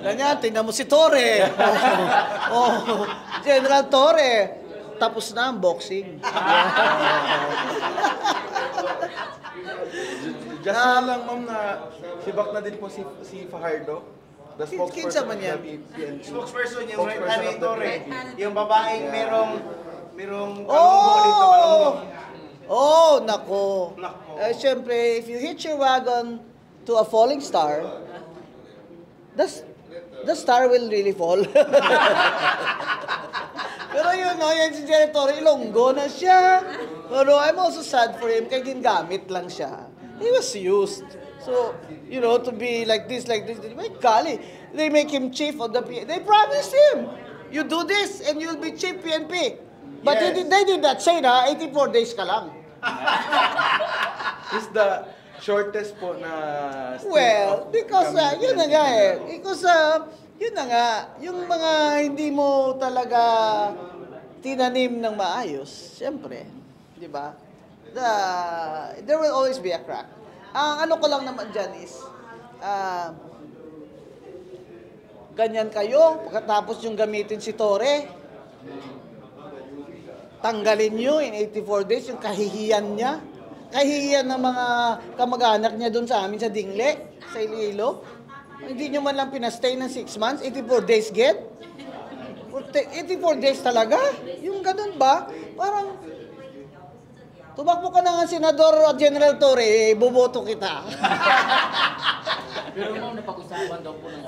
Ganyan, tingnan mo si Torre. Oh, General Torre. Tapos na ang boxing. Just na lang, ma'am, na sibak na din po si Fajardo. The Kinsa man yan? PNP. Spokesperson yung Spokesperson of the Torre. PNP. Yung babaeng merong kalunggo dito, kalunggo. Oh, nako. Nako. Siyempre, if you hitch your wagon to a falling star, the star will really fall. Pero yun, no, yan si General Torre, Ilonggo na siya. Pero I'm also sad for him, kaya gingamit lang siya. He was used. So, you know, to be like this, my golly, they make him chief of the PNP. They promised him, you do this and you'll be chief PNP. But Yes. they did not say na 84 days ka lang. Is the shortest po na stint Well, of because becoming yun na PNP nga eh. member. Because yun na nga, yung mga hindi mo talaga tinanim ng maayos, siyempre, di ba? There will always be a crack. Ang ano ko lang naman dyan is, ganyan kayo, pagkatapos yung gamitin si Torre, tanggalin nyo in 84 days yung kahihiyan niya. Kahihiyan ng mga kamag-anak niya doon sa amin sa Dingle, sa Iloilo. Hindi nyo man lang pinastay ng 6 months, 84 days get? 84 days talaga? Yung ganun ba? Parang, tumakbo ka na nga Senador at General Torre, boboto kita. Pero ma'am, napag-usapan daw po ng